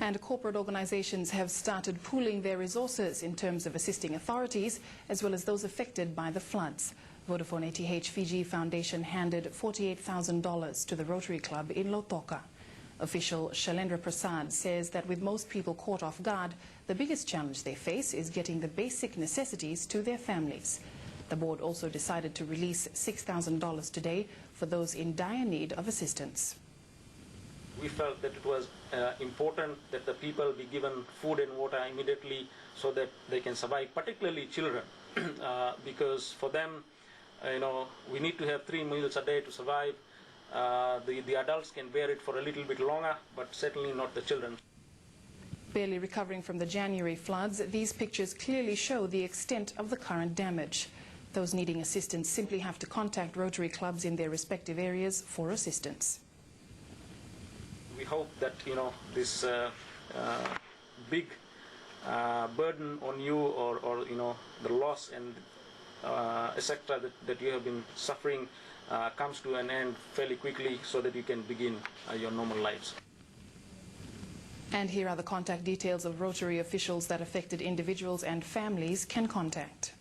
And corporate organizations have started pooling their resources in terms of assisting authorities as well as those affected by the floods. Vodafone ATH Fiji Foundation handed $48,000 to the Rotary Club in Lautoka. Official Shailendra Prasad says that with most people caught off guard, the biggest challenge they face is getting the basic necessities to their families. The board also decided to release $6,000 today for those in dire need of assistance. We felt that it was important that the people be given food and water immediately so that they can survive, particularly children, because for them, we need to have 3 meals a day to survive. The adults can bear it for a little bit longer, but certainly not the children. Barely recovering from the January floods, these pictures clearly show the extent of the current damage. Those needing assistance simply have to contact Rotary clubs in their respective areas for assistance. We hope that this big burden on you, or the loss and etc. that you have been suffering comes to an end fairly quickly, so that you can begin your normal lives. And here are the contact details of Rotary officials that affected individuals and families can contact.